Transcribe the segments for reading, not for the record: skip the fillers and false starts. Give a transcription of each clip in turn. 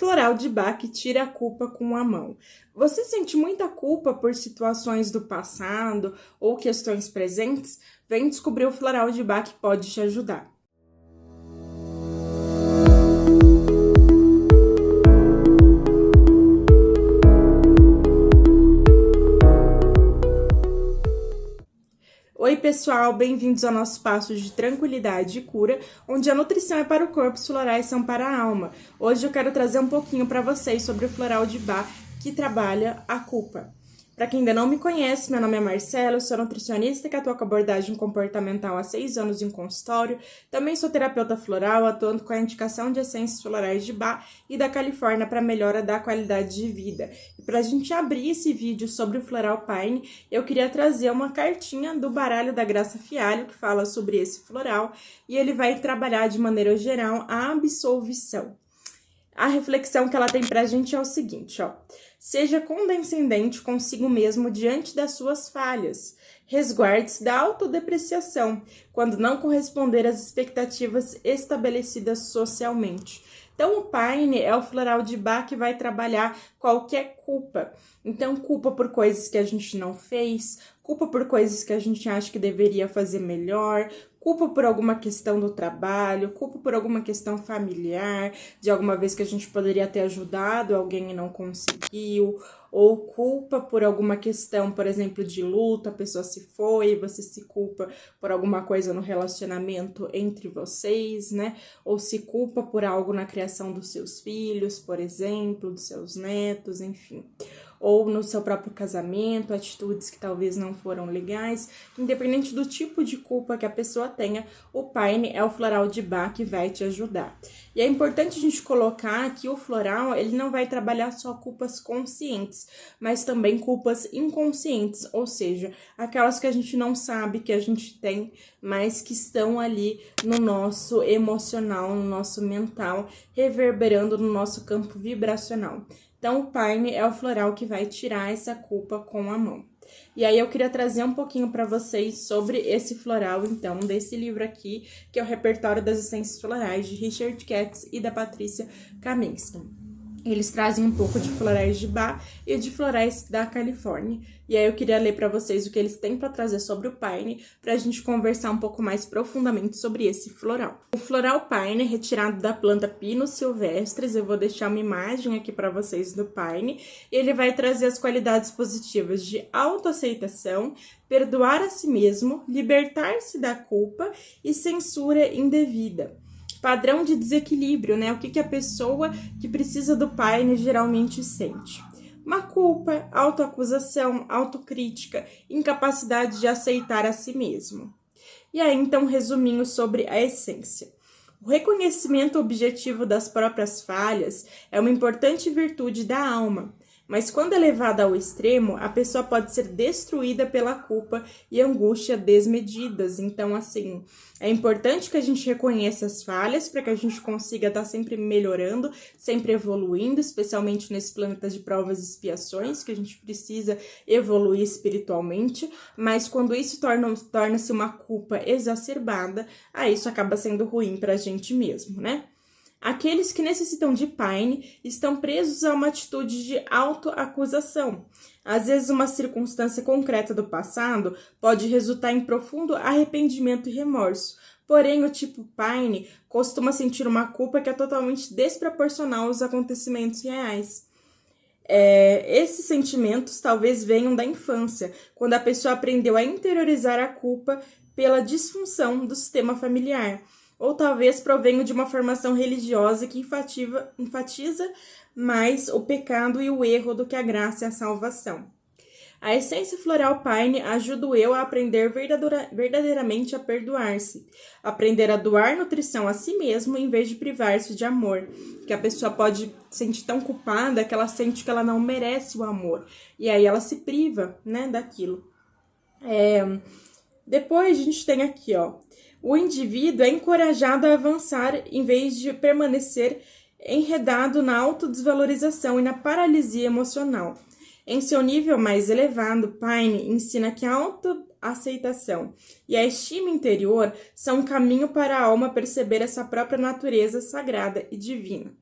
Floral de Bach tira a culpa com a mão. Você sente muita culpa por situações do passado ou questões presentes? Vem descobrir o Floral de Bach que pode te ajudar. Oi pessoal, bem-vindos ao nosso passo de tranquilidade e cura, onde a nutrição é para o corpo, os florais são para a alma. Hoje eu quero trazer um pouquinho para vocês sobre o Floral de Bach, que trabalha a culpa. Para quem ainda não me conhece, meu nome é Marcela, eu sou nutricionista que atua com abordagem comportamental há 6 anos em consultório. Também sou terapeuta floral, atuando com a indicação de essências florais de Bach e da Califórnia para melhora da qualidade de vida. E para a gente abrir esse vídeo sobre o Floral Pine, eu queria trazer uma cartinha do baralho da Graça Fialho, que fala sobre esse floral, e ele vai trabalhar de maneira geral a absolvição. A reflexão que ela tem pra gente é o seguinte, ó. Seja condescendente consigo mesmo diante das suas falhas. Resguarde-se da autodepreciação, quando não corresponder às expectativas estabelecidas socialmente. Então, o Pine é o floral de Bach que vai trabalhar qualquer culpa. Então, culpa por coisas que a gente não fez, culpa por coisas que a gente acha que deveria fazer melhor, culpa por alguma questão do trabalho, culpa por alguma questão familiar, de alguma vez que a gente poderia ter ajudado alguém e não conseguiu, ou culpa por alguma questão, por exemplo, de luto, a pessoa se foi, você se culpa por alguma coisa no relacionamento entre vocês, né? Ou se culpa por algo na criação dos seus filhos, por exemplo, dos seus netos, enfim. Ou no seu próprio casamento, atitudes que talvez não foram legais. Independente do tipo de culpa que a pessoa tenha, o Pine é o floral de Bach que vai te ajudar. E é importante a gente colocar que o floral, ele não vai trabalhar só culpas conscientes, mas também culpas inconscientes, ou seja, aquelas que a gente não sabe que a gente tem, mas que estão ali no nosso emocional, no nosso mental, reverberando no nosso campo vibracional. Então, o Pine é o floral que vai tirar essa culpa com a mão. E aí, eu queria trazer um pouquinho para vocês sobre esse floral, então, desse livro aqui, que é o Repertório das Essências Florais, de Richard Katz e da Patrícia Kaminsky. Eles trazem um pouco de florais de Bach e de florais da Califórnia. E aí eu queria ler para vocês o que eles têm para trazer sobre o Pine, para a gente conversar um pouco mais profundamente sobre esse floral. O floral Pine é retirado da planta Pinus silvestres. Eu vou deixar uma imagem aqui para vocês do Pine. E ele vai trazer as qualidades positivas de autoaceitação, perdoar a si mesmo, libertar-se da culpa e censura indevida. Padrão de desequilíbrio, né? O que a pessoa que precisa do Pine geralmente sente? Uma culpa, autoacusação, autocrítica, incapacidade de aceitar a si mesmo. E aí, então, resuminho sobre a essência. O reconhecimento objetivo das próprias falhas é uma importante virtude da alma. Mas quando é levada ao extremo, a pessoa pode ser destruída pela culpa e angústia desmedidas. Então, assim, é importante que a gente reconheça as falhas para que a gente consiga estar sempre melhorando, sempre evoluindo, especialmente nesse planeta de provas e expiações, que a gente precisa evoluir espiritualmente. Mas quando isso torna-se uma culpa exacerbada, aí isso acaba sendo ruim para a gente mesmo, né? Aqueles que necessitam de Pine estão presos a uma atitude de autoacusação. Às vezes, uma circunstância concreta do passado pode resultar em profundo arrependimento e remorso. Porém, o tipo Pine costuma sentir uma culpa que é totalmente desproporcional aos acontecimentos reais. Esses sentimentos talvez venham da infância, quando a pessoa aprendeu a interiorizar a culpa pela disfunção do sistema familiar. Ou talvez provenham de uma formação religiosa que enfatiza mais o pecado e o erro do que a graça e a salvação. A essência floral Pine ajuda o eu a aprender verdadeiramente a perdoar-se, aprender a doar nutrição a si mesmo em vez de privar-se de amor, que a pessoa pode sentir tão culpada que ela sente que ela não merece o amor, e aí ela se priva, né, daquilo. Depois a gente tem aqui, ó, o indivíduo é encorajado a avançar em vez de permanecer enredado na autodesvalorização e na paralisia emocional. Em seu nível mais elevado, Pine ensina que a autoaceitação e a estima interior são um caminho para a alma perceber essa própria natureza sagrada e divina.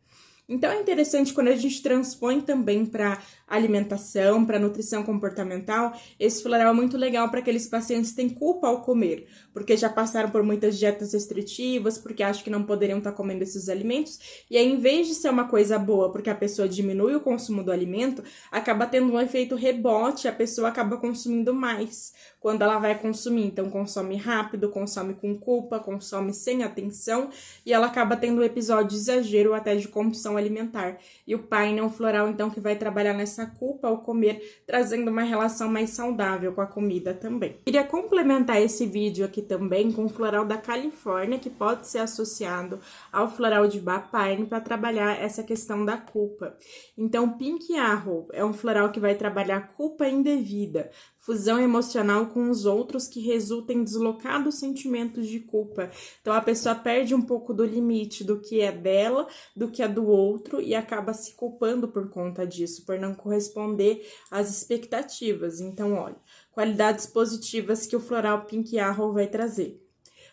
Então é interessante quando a gente transpõe também para alimentação, para nutrição comportamental, esse floral é muito legal para aqueles pacientes que têm culpa ao comer, porque já passaram por muitas dietas restritivas, porque acham que não poderiam estar comendo esses alimentos, e aí em vez de ser uma coisa boa, porque a pessoa diminui o consumo do alimento, acaba tendo um efeito rebote, a pessoa acaba consumindo mais quando ela vai consumir. Então consome rápido, consome com culpa, consome sem atenção, e ela acaba tendo um episódio de exagero ou até de compulsão alimentar. E o painel floral, então, que vai trabalhar nessa culpa ao comer, trazendo uma relação mais saudável com a comida também. Queria complementar esse vídeo aqui também com o floral da Califórnia, que pode ser associado ao floral de Bach Pine para trabalhar essa questão da culpa. Então, Pink Arrow é um floral que vai trabalhar culpa indevida, fusão emocional com os outros que resulta em deslocados sentimentos de culpa. Então, a pessoa perde um pouco do limite do que é dela, do que é do outro e acaba se culpando por conta disso, por não corresponder às expectativas. Então, olha, qualidades positivas que o floral Pink Arrow vai trazer.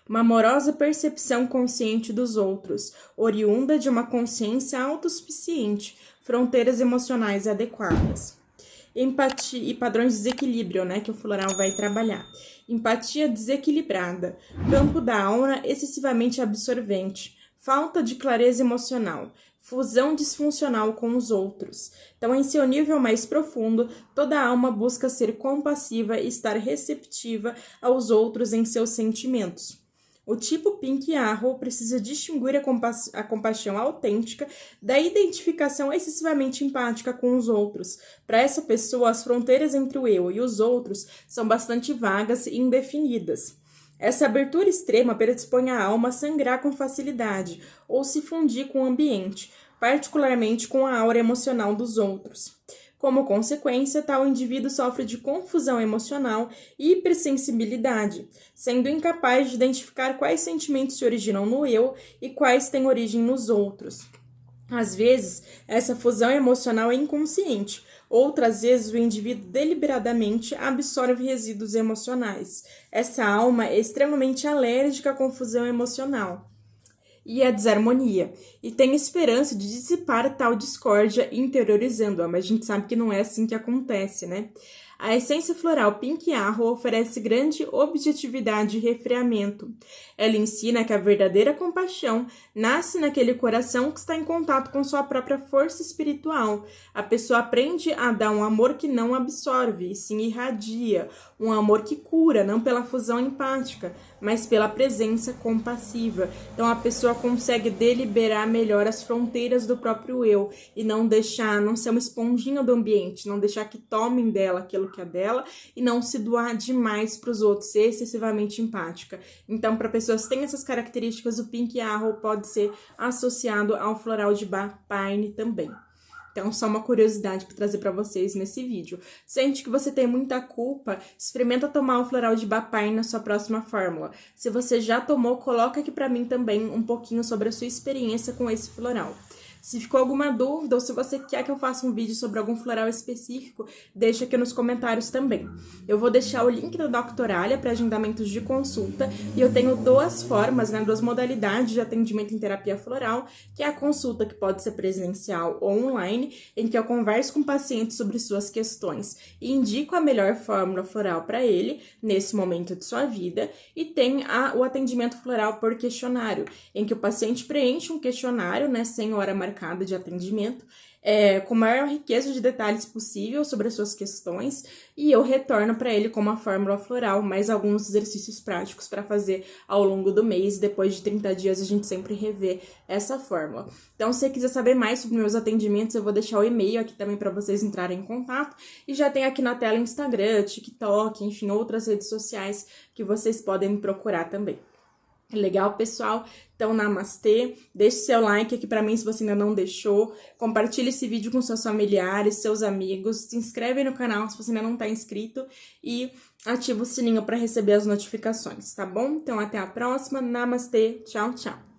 Uma amorosa percepção consciente dos outros, oriunda de uma consciência autossuficiente, fronteiras emocionais adequadas. Empatia e padrões de desequilíbrio, né, que o floral vai trabalhar. Empatia desequilibrada, campo da aura excessivamente absorvente, falta de clareza emocional, fusão disfuncional com os outros. Então, em seu nível mais profundo, toda alma busca ser compassiva e estar receptiva aos outros em seus sentimentos. O tipo Pink Arrow precisa distinguir a compaixão autêntica da identificação excessivamente empática com os outros. Para essa pessoa, as fronteiras entre o eu e os outros são bastante vagas e indefinidas. Essa abertura extrema predispõe a alma a sangrar com facilidade ou se fundir com o ambiente, particularmente com a aura emocional dos outros. Como consequência, tal indivíduo sofre de confusão emocional e hipersensibilidade, sendo incapaz de identificar quais sentimentos se originam no eu e quais têm origem nos outros. Às vezes, essa fusão emocional é inconsciente, outras vezes o indivíduo deliberadamente absorve resíduos emocionais. Essa alma é extremamente alérgica à confusão emocional e a desarmonia, e tem esperança de dissipar tal discórdia interiorizando-a, mas a gente sabe que não é assim que acontece, né? A essência floral Pink Arrow oferece grande objetividade e refreamento. Ela ensina que a verdadeira compaixão nasce naquele coração que está em contato com sua própria força espiritual. A pessoa aprende a dar um amor que não absorve, e sim irradia, um amor que cura, não pela fusão empática, mas pela presença compassiva. Então a pessoa consegue deliberar melhor as fronteiras do próprio eu e não ser uma esponjinha do ambiente, não deixar que tomem dela aquilo que é dela e não se doar demais para os outros, ser excessivamente empática. Então, para pessoas que têm essas características, o Pink Arrow pode ser associado ao floral de Bach Pine também. Então, só uma curiosidade para trazer para vocês nesse vídeo. Sente que você tem muita culpa, experimenta tomar o floral de Bach Pine na sua próxima fórmula. Se você já tomou, coloca aqui para mim também um pouquinho sobre a sua experiência com esse floral. Se ficou alguma dúvida ou se você quer que eu faça um vídeo sobre algum floral específico, deixa aqui nos comentários também. Eu vou deixar o link da Doctoralia para agendamentos de consulta e eu tenho duas formas, duas modalidades de atendimento em terapia floral, que é a consulta que pode ser presencial ou online, em que eu converso com o paciente sobre suas questões e indico a melhor fórmula floral para ele nesse momento de sua vida, e tem o atendimento floral por questionário, em que o paciente preenche um questionário, sem hora marcada de atendimento, com a maior riqueza de detalhes possível sobre as suas questões, e eu retorno para ele com uma fórmula floral, mais alguns exercícios práticos para fazer ao longo do mês. Depois de 30 dias a gente sempre revê essa fórmula. Então, se você quiser saber mais sobre meus atendimentos, eu vou deixar o e-mail aqui também para vocês entrarem em contato, e já tem aqui na tela Instagram, TikTok, enfim, outras redes sociais que vocês podem me procurar também. Legal, pessoal? Então, namastê, deixe seu like aqui pra mim se você ainda não deixou, compartilhe esse vídeo com seus familiares, seus amigos, se inscreve no canal se você ainda não tá inscrito e ativa o sininho para receber as notificações, tá bom? Então, até a próxima, namastê, tchau, tchau!